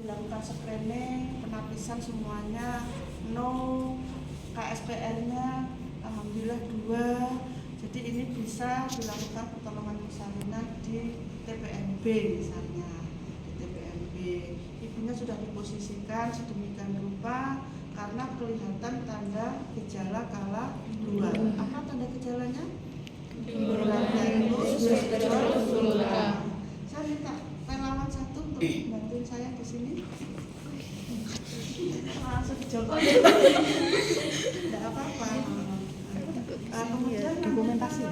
Dilakukan screening, penapisan semuanya, no, KSPR-nya alhamdulillah 2. Jadi ini bisa dilakukan pertolongan persalinan di TPNB misalnya. Di TPNB ibunya sudah diposisikan sedemikian rupa karena kelihatan tanda gejala kala 2. Apa tanda gejalanya? Saya minta relawan satu untuk bantuin saya di sini. Langsung dijawab. Tidak apa-apa. Kemudian dokumentasi.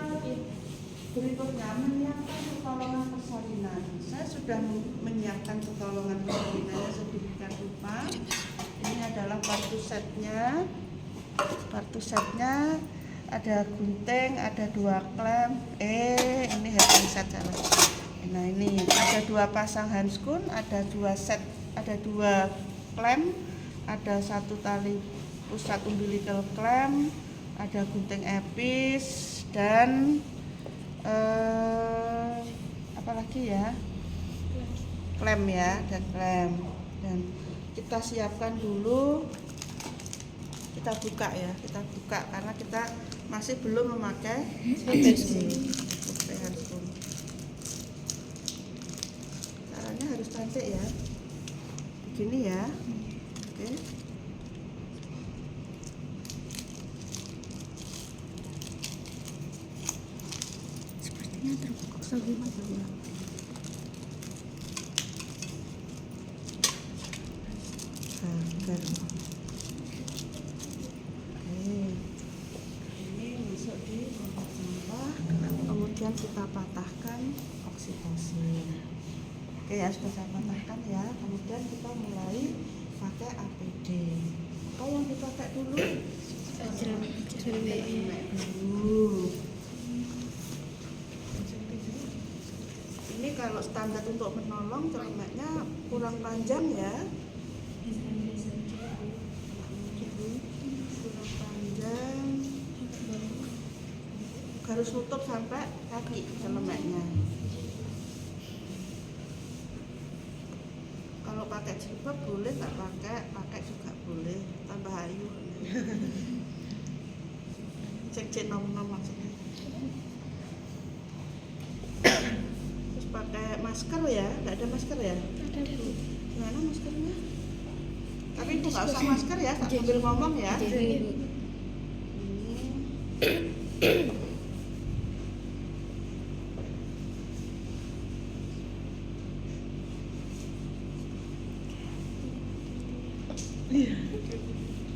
Berikutnya menyiapkan pertolongan persalinan. Saya sudah menyiapkan pertolongan persalinannya sedemikian rupa. Ini adalah kartu setnya. Kartu setnya ada gunting, ada 2 klem. Ini heading set salah. Nah ini ada 2 pasang handskun, ada 2 set, ada 2 klem, ada 1 tali pusat umbilical klem, ada gunting epis dan apa lagi ya? Klem ya, dan klem. Dan kita siapkan dulu. Kita buka ya, kita buka karena kita masih belum memakai APD. Handskun. Caranya harus cantik ya. Begini ya. Oke. Sepertinya terpaksa gimana? Ini masuk di tempat sampah, kemudian kita patahkan oksitosin. Oke ya, sudah saya patahkan ya. Kemudian kita mulai pakai APD. Apa yang dipakai dulu? Ini kalau standar untuk menolong celemeknya kurang panjang ya. Kurang panjang. Harus tutup sampai kaki celemeknya. Kalau pakai jilbab boleh, tak pakai juga boleh, tambah ayu. Cek nom-nom maksudnya. Terus pakai masker ya, nggak ada masker ya? Ada Bu. Gimana maskernya? Tapi itu nggak usah masker ya, tak sambil ngomong ya.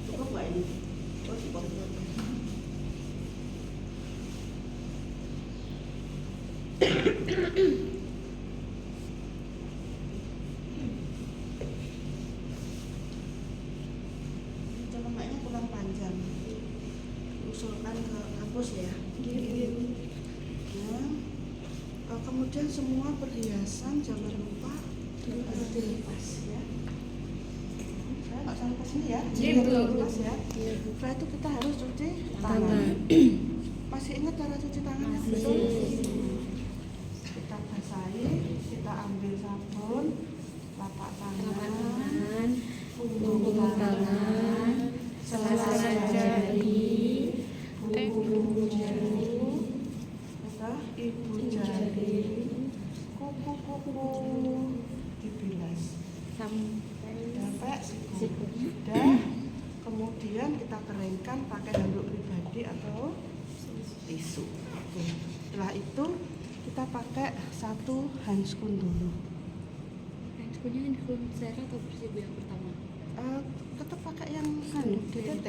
Cukup nggak ini? Oh, cukup. Celemeknya kurang panjang. Usulkan ke kampus ya. Nah, kemudian semua perhiasan jangan lupa harus dilepas ya. Saya nggak sampai ke sini ya. Dilepas ya. Setelah itu kita harus cuci tangan. Masih ingat cara cuci tangannya? Betul. Kita basahi, kita ambil sabun, telapak tangan, punggung tangan, selasa jari, punggung jari, ibu jari, kuku-kuku dibilas sampai siku. Sudah. Kemudian kita keringkan pakai handuk pribadi atau tisu. Oke. Setelah itu kita pakai 1 handskun dulu. Handskunnya handskun Zara atau bersih Bu yang pertama? Tetap pakai yang DTT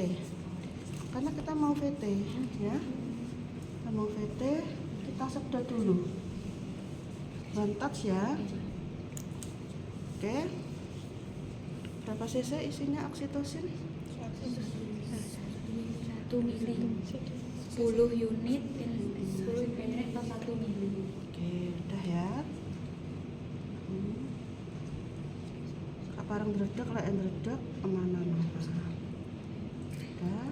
karena kita mau VT ya. Kita mau VT, kita sedot dulu. One touch ya. Oke. Berapa cc isinya oksitosin? 1 mili 10 unit 10 unit atau 1 mili. Oke, udah ya. Kapareng dredeg lek dredeg emanan. Udah.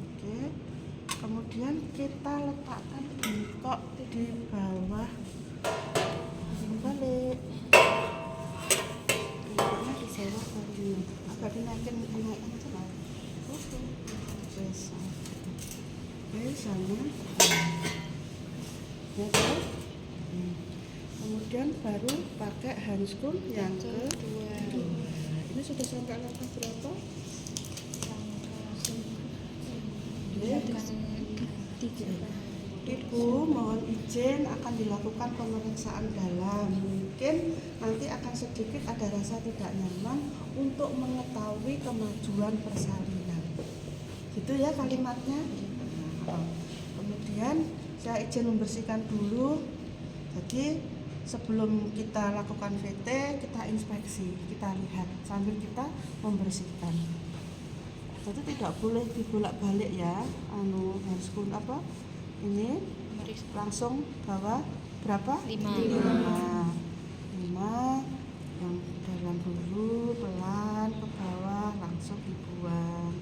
Oke. Kemudian kita letakkan bengkok di bawah balik. bawah baru agak dinaikin aja lah. Sama ya kan? Kemudian baru pakai handscoon yang kedua. Ini sudah sampai langkah berapa? Ibu mohon izin akan dilakukan pemeriksaan dalam. Mungkin nanti akan sedikit ada rasa tidak nyaman untuk mengetahui kemajuan persalinan. Gitu ya kalimatnya. Kemudian saya izin membersihkan dulu. Jadi sebelum kita lakukan VT, kita inspeksi, kita lihat sambil kita membersihkan. Jadi tidak boleh dibolak-balik ya. Handscoon apa? Ini langsung bawa berapa? 5 yang dalam dulu, pelan ke bawah, langsung dibuang.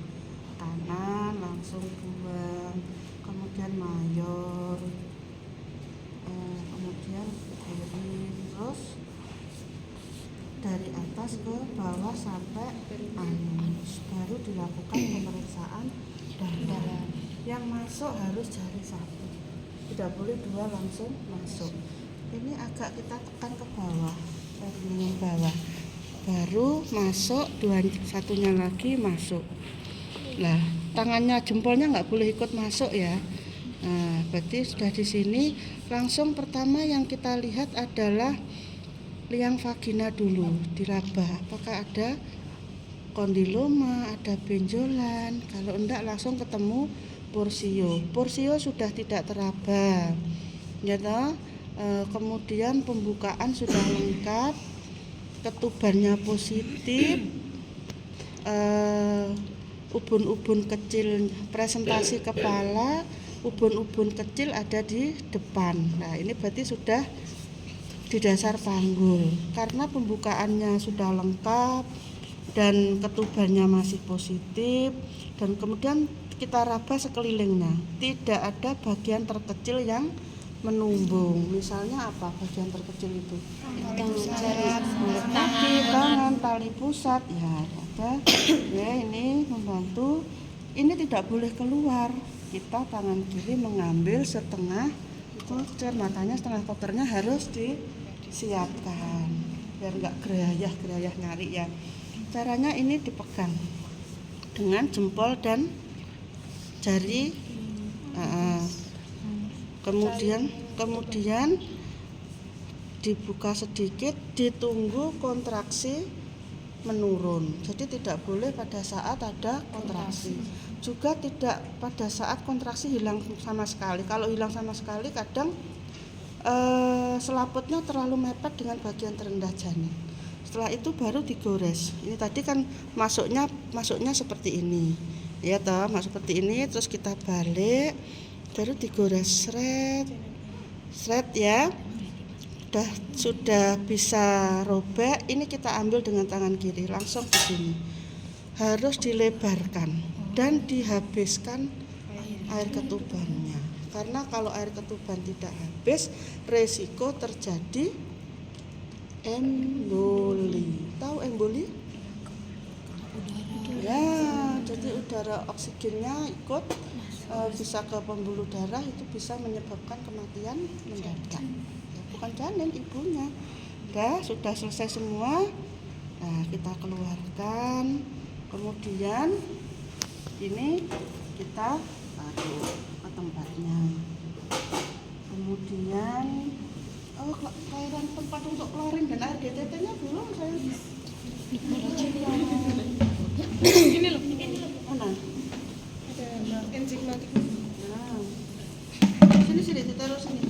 Kanan langsung buang, kemudian mayor, kemudian kiri, terus dari atas ke bawah sampai anus, baru dilakukan pemeriksaan dalam. Yang masuk harus jari satu, tidak boleh dua langsung masuk. Ini agak kita tekan ke bawah, dari bawah, baru masuk, satunya lagi masuk. Nah, tangannya jempolnya nggak boleh ikut masuk ya. Nah, berarti sudah di sini. Langsung pertama yang kita lihat adalah liang vagina dulu, diraba. Apakah ada kondiloma, ada benjolan? Kalau enggak langsung ketemu porsio. Porsio sudah tidak teraba. Ya toh? Kemudian pembukaan sudah lengkap, ketubannya positif. Ubun-ubun kecil, presentasi kepala, ubun-ubun kecil ada di depan. Nah, ini berarti sudah di dasar panggul. Karena pembukaannya sudah lengkap dan ketubannya masih positif, dan kemudian kita raba sekelilingnya. Tidak ada bagian terkecil yang menumbung. Misalnya apa bagian terkecil itu? Tangan, tali pusat, ya ada. Ya, ini membantu. Ini tidak boleh keluar. Kita tangan kiri mengambil setengah koker, makanya setengah kokernya harus disiapkan biar nggak gerayah nyari ya. Caranya ini dipegang dengan jempol dan jari. Kemudian dibuka sedikit, ditunggu kontraksi menurun. Jadi tidak boleh pada saat ada kontraksi. Juga tidak pada saat kontraksi hilang sama sekali. Kalau hilang sama sekali kadang selaputnya terlalu mepet dengan bagian terendah janin. Setelah itu baru digores. Ini tadi kan masuknya seperti ini. Ya toh, masuk seperti ini, terus kita balik, baru digores seret ya. Sudah bisa robek. Ini kita ambil dengan tangan kiri langsung ke sini. Harus dilebarkan dan dihabiskan air ketubannya. Karena kalau air ketuban tidak habis, resiko terjadi emboli. Tahu emboli? Ya, jadi udara oksigennya ikut bisa ke pembuluh darah, itu bisa menyebabkan kematian mendadak. Bukan janin, ibunya. Sudah selesai semua. Nah, kita keluarkan. Kemudian ini kita taruh ke tempatnya. Kemudian cairan tempat untuk klorin dan air DTT-nya belum saya. Ini loh. Mana? Ada enzimatik. Nah. Sini ditaruh sini.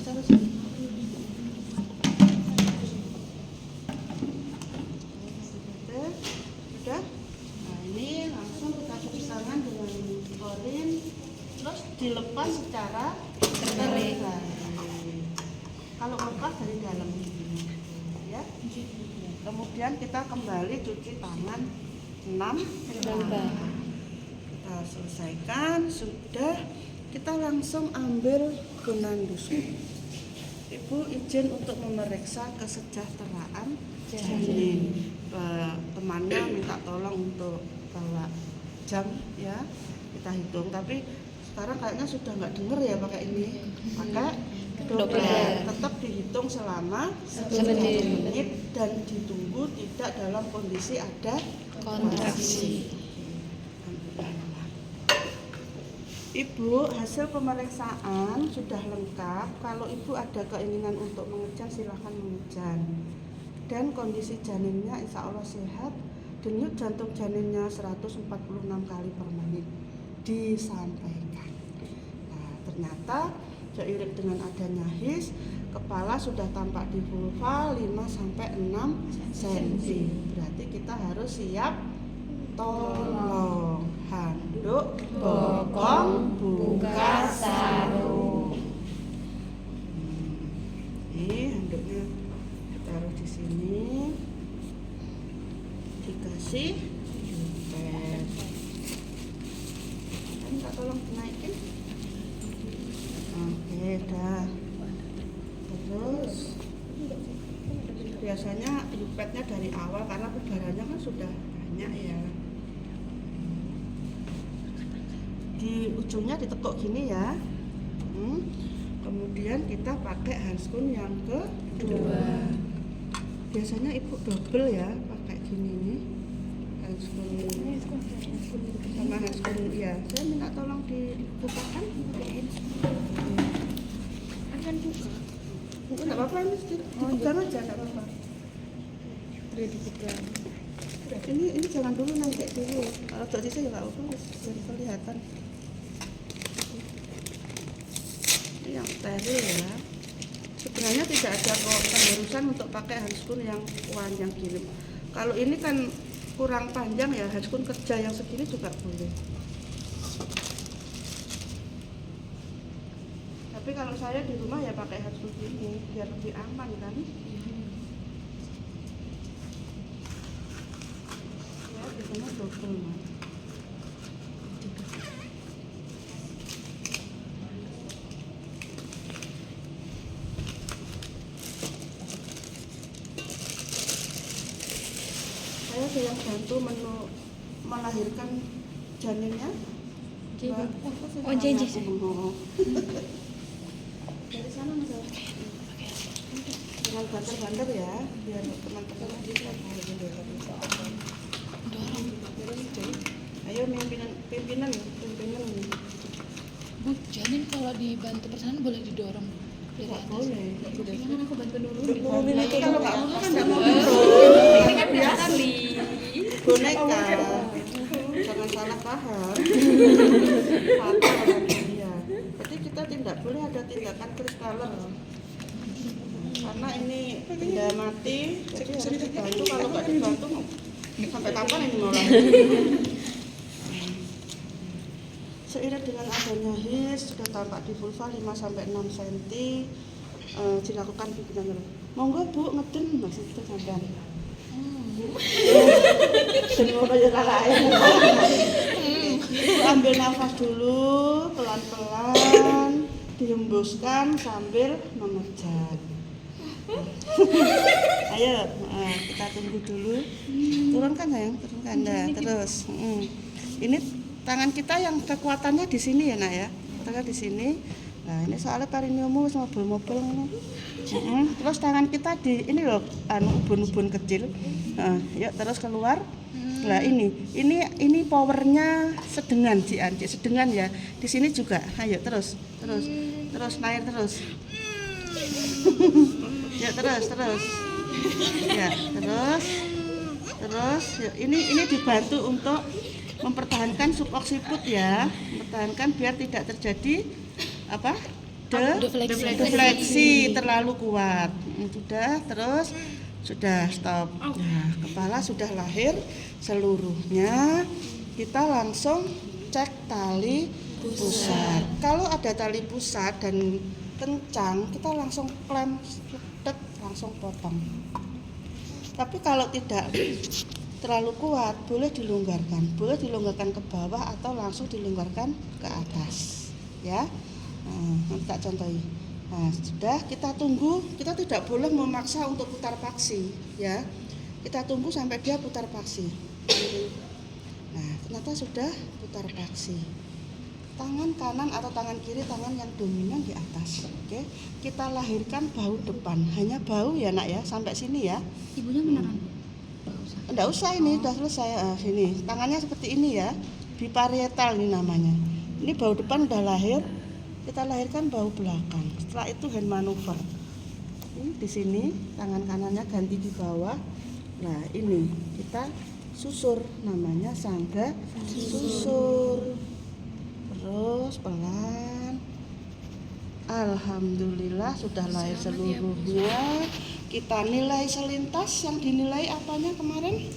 Sudah. Nah, ini langsung kita cuci tangan dengan klorin, terus dilepas secara terbalik. Kalau lepas dari dalam ya. Kemudian kita kembali cuci tangan 6 kali. Kita selesaikan, sudah, kita langsung ambil gunandus. Ibu izin untuk memeriksa kesejahteraan janin. temannya minta tolong untuk bawa jam ya, kita hitung. Tapi sekarang kayaknya sudah nggak denger ya pakai ini, pakai Doppler. Tetap dihitung selama 1 menit dan ditunggu tidak dalam kondisi ada kontraksi. Ibu, hasil pemeriksaan sudah lengkap. Kalau ibu ada keinginan untuk mengejan, silahkan mengejan. Dan kondisi janinnya insya Allah sehat. Denyut jantung janinnya 146 kali per menit disampaikan. Nah, ternyata seiring dengan adanya HIS, kepala sudah tampak di vulva 5-6 cm. Berarti kita harus siap tolong. Handuk, bokong, buka sarung. Ini handuknya taruh di sini. Dikasih jepit. Kan tak tolong dinaikin. Oke, dah. Terus biasanya jepitnya dari awal karena udaranya kan sudah banyak ya. Di ujungnya ditekuk gini ya. Kemudian kita pakai handskun yang kedua. Biasanya ibu double ya, pakai gini nih. Handskun sama handskun ya. Saya minta tolong dibukakan. Akan buka. Enggak apa-apa, ini dipegang aja, enggak apa-apa. Ini jangan dulu nanti dulu. Kalau jadi saya nggak apa-apa, biar kelihatan. Ini yang steril ya. Sebenarnya tidak ada pengharusan untuk pakai handskun yang panjang gini. Kalau ini kan kurang panjang ya, handskun kerja yang segini juga boleh. Tapi kalau saya di rumah ya pakai handskun gini biar lebih aman kan. Ya biasanya double mas. Saya yang bantu melahirkan janinnya. Oh, JJ. Dari sana mas. Jangan banter-banter ya, biar teman-teman bisa dorong. Ayo pimpinan. Bu, janin kalau dibantu persalinan boleh didorong dari Nggak atas? boleh. Kan aku bantu dulu. Itu kalau nggak mau kan nggak mau turun. Ini kan biasa boneka. Jangan salah paham. Fatal kan dia. Jadi kita tidak boleh ada tindakan kristaler. Karena ini benda mati, jadi harus dibantu. Kalau nggak dibantu, sampai kapan ini mau lahir? Seiring dengan adanya HIS, sudah tampak di vulva 5-6 cm, dilakukan pimpinan. Monggo Bu, ngeden maksudnya sampean. Semua kayak lain. Ibu ambil nafas dulu, pelan-pelan, dihembuskan sambil mengejan. Ayo, kita tunggu dulu. Turunkan sayang, turunkan. Nah, terus. Ini tangan kita yang kekuatannya di sini ya nak ya. Tangan di sini. Nah ini soalnya perineum sama mobil ini. Terus tangan kita di ini loh, ubun-ubun kecil. Yuk terus keluar. Nah ini powernya sedengan sedengan ya. Di sini juga. Ayo terus naik terus. Ya terus. Ya terus. Yuk, ini dibantu untuk mempertahankan suboksiput ya, mempertahankan biar tidak terjadi defleksi terlalu kuat. Sudah stop. Nah, kepala sudah lahir seluruhnya. Kita langsung cek tali pusat. Kalau ada tali pusat dan kencang, kita langsung klem, langsung potong. Tapi kalau tidak terlalu kuat, boleh dilonggarkan ke bawah atau langsung dilonggarkan ke atas ya. Nanti tak contohi. Nah, sudah kita tunggu, kita tidak boleh memaksa untuk putar paksi ya. Kita tunggu sampai dia putar paksi. Nah, ternyata sudah putar paksi. Tangan kanan atau tangan kiri, tangan yang dominan di atas. Oke, kita lahirkan bahu depan. Hanya bahu ya nak ya, sampai sini ya. Ibunya beneran? Enggak usah, ini udah selesai. Sini, tangannya seperti ini ya. Biparietal ini namanya. Ini bahu depan udah lahir. Kita lahirkan bahu belakang. Setelah itu hand maneuver. Ini di sini tangan kanannya ganti di bawah. Nah, ini kita susur, namanya sangga susur. Terus pelan. Alhamdulillah sudah lahir seluruhnya. Kita nilai selintas, yang dinilai apanya kemarin?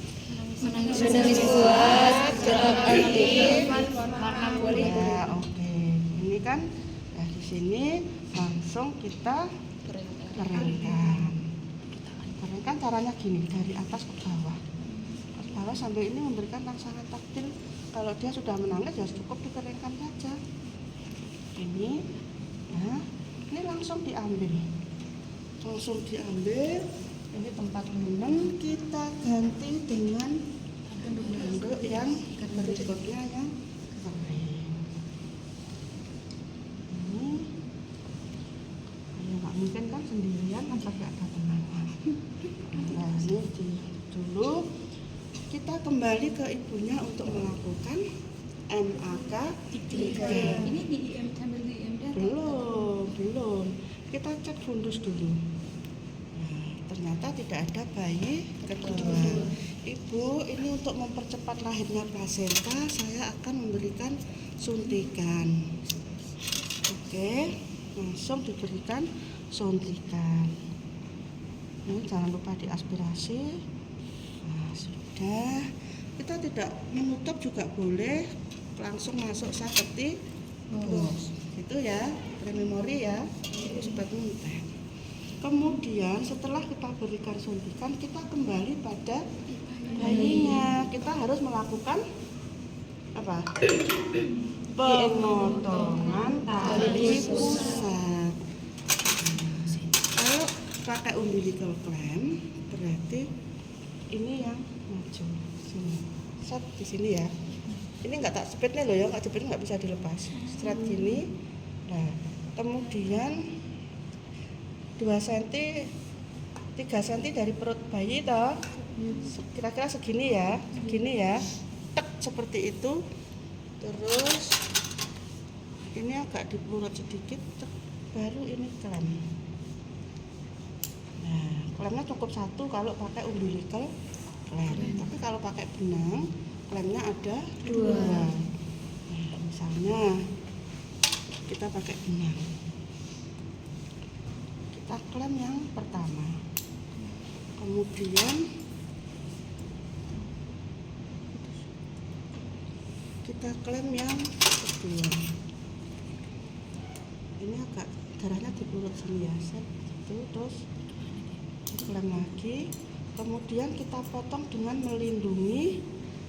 Menangis kuat, gerak aktif, warna kulit. Ya, oke. Ini kan di sini langsung kita keringkan. Keringkan caranya gini, dari atas ke bawah. Ke bawah sambil ini memberikan rangsangan taktil. Kalau dia sudah menangis ya cukup dikeringkan saja. Ini, nah, ini langsung diambil. Ini tempat linen kita ganti dengan handuk yang berikutnya yang kering. Ini ya nggak mungkin kan sendirian kan pasti ada teman. Nah, ini dulu kita kembali ke ibunya untuk melakukan MAK 3. Ini di IM sambil di IMD Belum. Kita cek fundus dulu. Nah, ternyata tidak ada bayi kedua. Ibu, ini untuk mempercepat lahirnya plasenta, saya akan memberikan suntikan. Oke, langsung diberikan suntikan. Ini jangan lupa diaspirasi. Nah, sudah. Kita tidak menutup juga boleh, langsung masuk seperti box. Itu ya, prememori ya, itu sebagai muntah. Kemudian setelah kita berikan suntikan, kita kembali pada bayinya. Kita harus melakukan apa? Pemotongan tali pusat. Kalau pakai umbilical clamp, berarti ini yang maju sini. Set di sini ya. Ini nggak tak jepit nih loh ya, nggak jepit nggak bisa dilepas. Straight gini. Nah, kemudian 2 cm 3 cm dari perut bayi toh. Kira-kira segini ya. Tek seperti itu. Terus ini agak dipelurut sedikit, tek, baru ini klem. Nah, klemnya cukup 1 kalau pakai umbilical klem. Tapi kalau pakai benang, klemnya ada 2. Nah, misalnya kita pakai benang, kita klem yang pertama, kemudian kita klem yang kedua. Ini agak darahnya di perut sini ya, set itu, terus klem lagi, kemudian kita potong dengan melindungi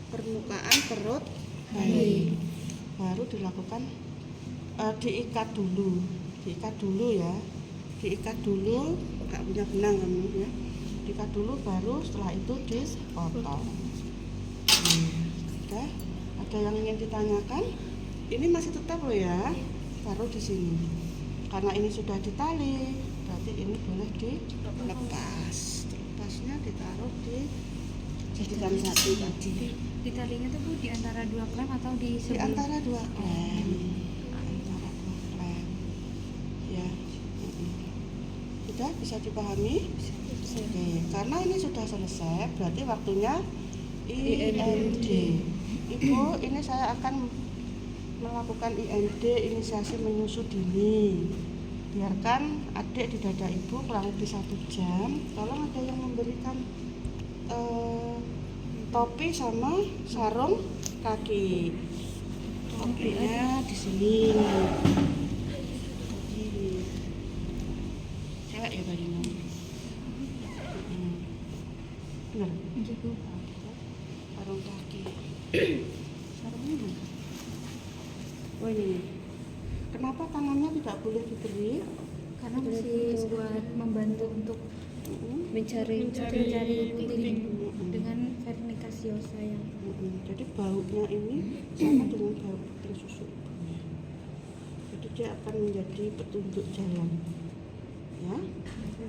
permukaan perut bayi. Baru dilakukan diikat dulu ya, diikat dulu, nggak punya benang kamu ya, diikat dulu baru setelah itu dipotong. Oke, ada yang ingin ditanyakan? Ini masih tetap loh ya, taruh di sini. Karena ini sudah ditali, berarti ini boleh dilepas. Lepasnya ditaruh di jadikan satu tadi. Di talinya tuh Bu, di antara 2 klem atau di Di sebelum? antara 2 klem. Ya. Sudah bisa dipahami? Oke, karena ini sudah selesai, berarti waktunya IMD. Ibu, ini saya akan melakukan IMD, inisiasi menyusu dini. Biarkan adik di dada ibu kurang lebih 1 jam. Tolong ada yang memberikan topi sama sarung kaki. Topinya di sini. Cewek ya bayinya. Benar. Sarung kaki. Sarungnya mana? Oh ini. Kenapa tangannya tidak boleh diberi? Karena masih buat membantu untuk mencari putih. rasio sayang. Jadi baunya ini sama dengan bau puting susu ibunya. Jadi dia akan menjadi petunjuk jalan, ya. Oke.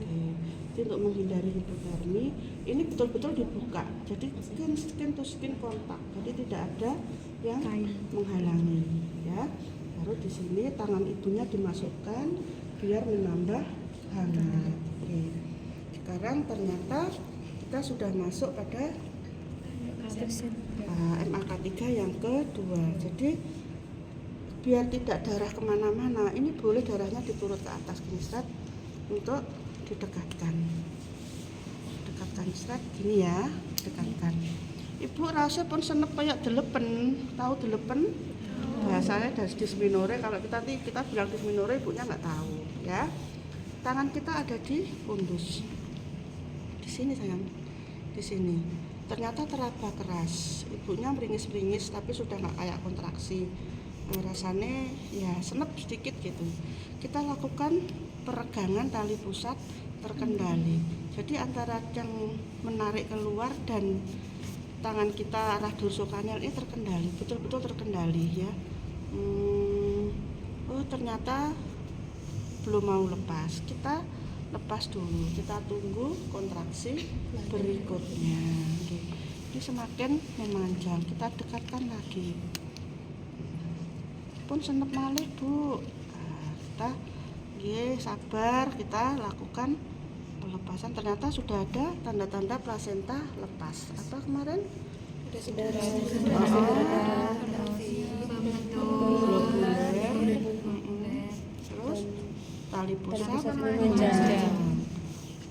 Jadi untuk menghindari hipotermi, ini betul-betul dibuka. Jadi skin to skin kontak. Jadi tidak ada yang menghalangi, ya. Baru di sini tangan ibunya dimasukkan biar menambah hangat. Oke. Sekarang ternyata kita sudah masuk pada MAK3 yang kedua. Jadi biar tidak darah kemana-mana, ini boleh darahnya diturut ke atas gini Strat, untuk didekatkan Strat gini ya, dekatkan. Ibu rasa pun senep kayak delepen, tahu delepen? Bahasanya dari dysmenorrhea. Kalau kita bilang dysmenorrhea, ibunya nggak tahu, ya. Tangan kita ada di pundus, di sini sayang, di sini. Ternyata teraba keras, ibunya meringis-meringis tapi sudah nggak kayak kontraksi. Rasanya ya senep sedikit gitu. Kita lakukan peregangan tali pusat terkendali. Jadi antara yang menarik keluar dan tangan kita arah dorsokranio ini terkendali, betul-betul terkendali, ya. Oh ternyata belum mau lepas, kita lepas dulu, kita tunggu kontraksi berikutnya. Ini semakin memanjang, kita dekatkan lagi. Pun senep malih Bu. Kita sabar, kita lakukan pelepasan. Ternyata sudah ada tanda-tanda plasenta lepas. Apa kemarin? Terus tali pusat menjajah.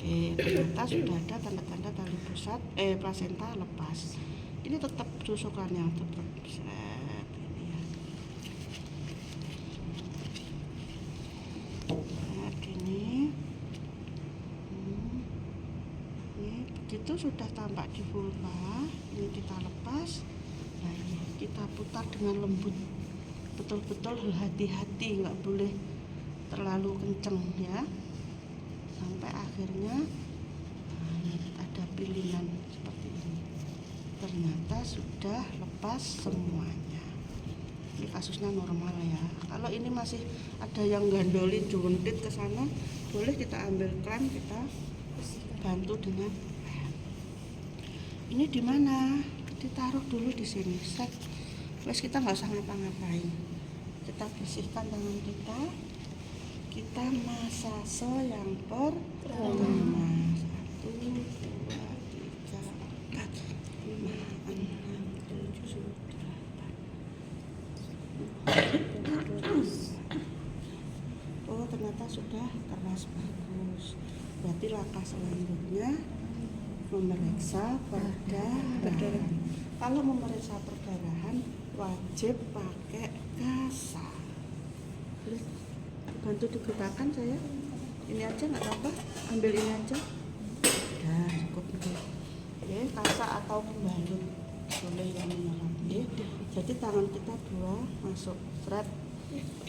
Oke, ternyata sudah ada tanda-tanda tali pusat plasenta lepas. Ini tetap tusukannya tetap ini ya. Nah, gini. Ini begitu sudah tampak di vulva, ini kita lepas. Nah, ini kita putar dengan lembut. Betul-betul hati-hati, nggak boleh terlalu kenceng ya, sampai akhirnya ada pilihan seperti ini. Ternyata sudah lepas semuanya. Ini kasusnya normal ya. Kalau ini masih ada yang gandolin juntit ke sana, boleh kita ambil kran, kita bantu dengan ini di mana? Ditaruh dulu di sini. Set. Wes kita nggak usah ngapa-ngapain. Kita bersihkan tangan kita masase yang pertama. 1, 2, 3, 4, 5, 6, 7, 8. Oh ternyata sudah keras, bagus. Berarti langkah selanjutnya memeriksa perdarahan. Kalau memeriksa perdarahan wajib pakai kasa. Bantu digunakan saya. Ini aja nggak apa-apa, ambil ini aja. Nah cukup itu. Ya, kasa atau pembalut boleh yang menyelam. Ya. Jadi tangan kita dua masuk thread,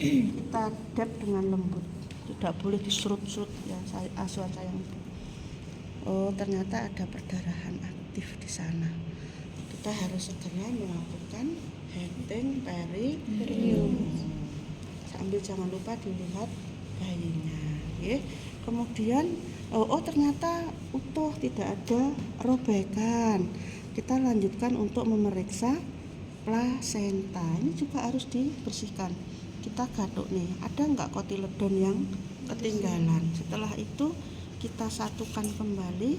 kita dab dengan lembut. Tidak boleh diserut-serut ya, asuhan sayang ibu. Oh ternyata ada perdarahan aktif di sana. Kita harus segera melakukan henting perineum. Sambil jangan lupa dilihat bayinya, ya. Kemudian ternyata utuh, tidak ada robekan. Kita lanjutkan untuk memeriksa plasenta. Ini juga harus dibersihkan. Kita gaduk nih, ada nggak kotiledon yang ketinggalan. Setelah itu kita satukan kembali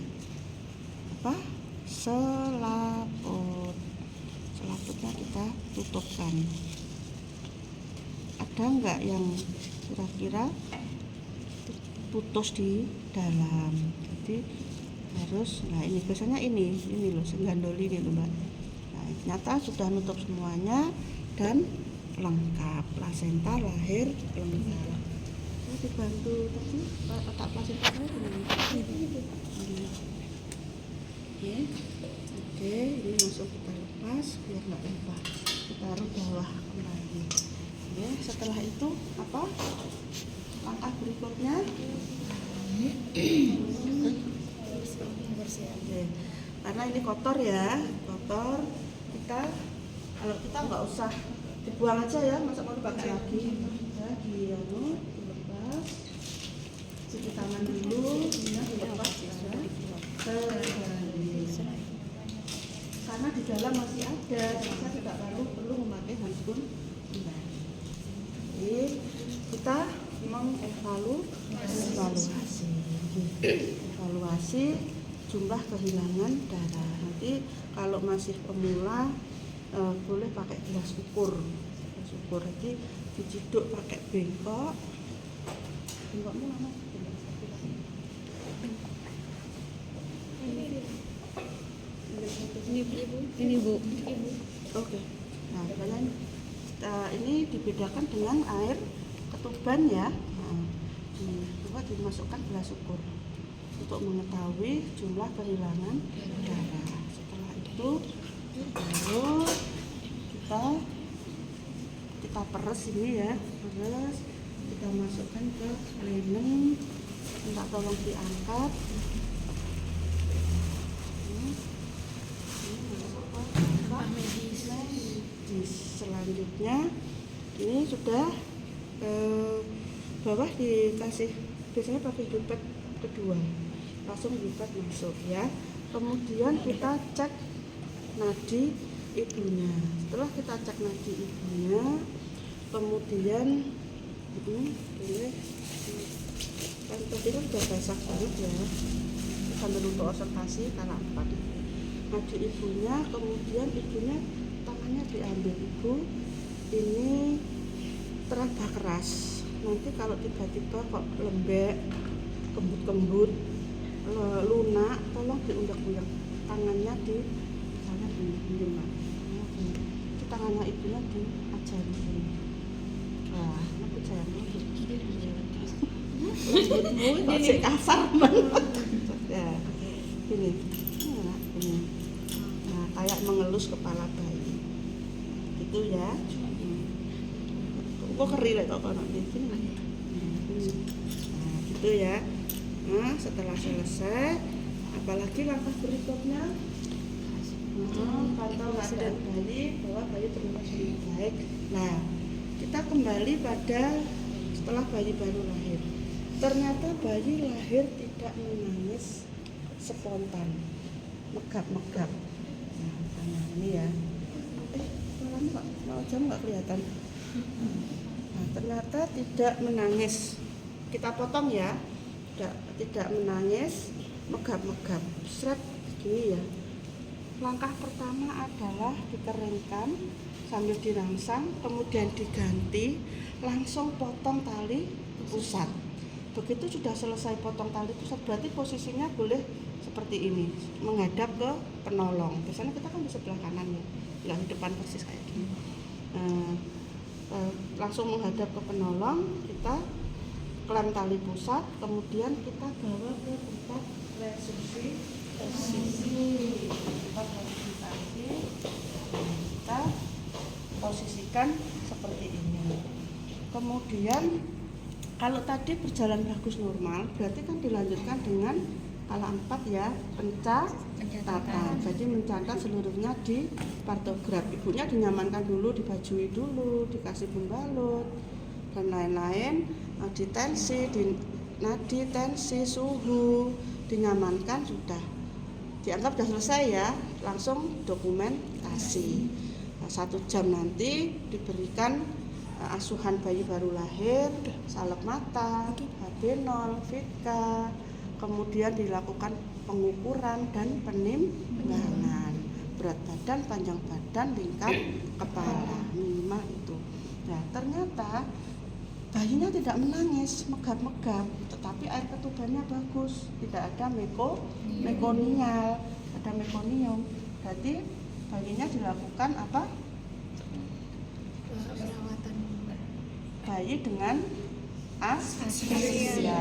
selaputnya kita tutupkan. Ada nggak yang kira-kira putus di dalam? Jadi harus, nah ini biasanya ini loh, gandoli ini loh Mbak. Nah, ternyata sudah nutup semuanya dan lengkap, plasenta lahir lengkap. Saya dibantu tadi otak plasenta saya ini. Oke, ini langsung kita lepas biar nggak lupa. Kita taruh bawah kembali. Ya, setelah itu apa? Langkah berikutnya. Oke. karena ini kotor ya, kotor. Kalau kita nggak usah dibuang aja ya, masa mau dipakai lagi ya, dilepas, cuci tangan dulu, dilepas ya, karena di dalam masih ada, kita tidak perlu memakai handphone kembali. Jadi kita evaluasi jumlah kehilangan darah. Nanti kalau masih pemula boleh pakai gelas ukur. Jadi diciduk pakai bengkok. Bengkoknya mana? Ini Bu. Oke. Nah, kalian ini dibedakan dengan air ketuban ya. Nah, coba dimasukkan gelas ukur untuk mengetahui jumlah kehilangan darah. Setelah itu baru kita peres ini ya, kita masukkan ke leneng. Minta tolong diangkat. Selanjutnya ini sudah bawah dikasih, biasanya pakai dompet kedua, langsung dompet masuk ya. Kemudian kita cek nadi ibunya. Setelah kita cek nadi ibunya, kemudian boleh kan tadi kan sudah basah banget ya, sambil untuk observasi kala 4 nadi ibunya. Kemudian ibunya tangannya diambil, ibu ini terasa keras, nanti kalau tiba-tiba kok lembek, kembut-kembut, lunak, tolong diundak-undak tangannya, di misalnya di tangannya ibunya diajari ini. Wah, aku jangan lembutmu masih kasar banget ya, gini, ini. Nah, kayak mengelus kepala bayi gitu ya. Kok keri lah kok di sini. Nah, gitu ya. Nah, setelah selesai, apalagi langkah berikutnya, pantau keadaan bayi bahwa bayi terlihat dengan baik. Nah, kita kembali pada setelah bayi baru lahir. Ternyata bayi lahir tidak menangis spontan, megap-megap. Nah, ini ya. Malah jam nggak kelihatan. Nah, ternyata tidak menangis. Kita potong ya. Tidak menangis, megap-megap. Seret gini ya. Langkah pertama adalah dikeringkan sambil dirangsang, kemudian diganti, langsung potong tali pusat. Begitu sudah selesai potong tali pusat, berarti posisinya boleh seperti ini, menghadap ke penolong. Biasanya kita kan di sebelah kanan ya, nggak di depan persis kayak gini. Langsung menghadap ke penolong, kita klem tali pusat, kemudian kita bawa ke tempat resusitasi. Kita posisikan seperti ini. Kemudian kalau tadi berjalan bagus normal, berarti kan dilanjutkan dengan kala 4 ya, pencatatan. Jadi mencatat seluruhnya di partograf. Ibunya dinyamankan dulu, dibajui dulu, dikasih pembalut dan lain-lain, di tensi, di nadi, tensi, suhu, dinyamankan, sudah dianggap sudah selesai ya, langsung dokumentasi. 1 jam nanti diberikan asuhan bayi baru lahir, salep mata, HB0, Vika, kemudian dilakukan pengukuran dan penimbangan berat badan, panjang badan, tingkat kepala, minimal itu. Nah, ternyata bayinya tidak menangis, megap-megap, tetapi air ketubannya bagus, tidak ada mekonial, ada mekonium. Berarti bayinya dilakukan apa? Perawatan Bayi dengan asfiksia.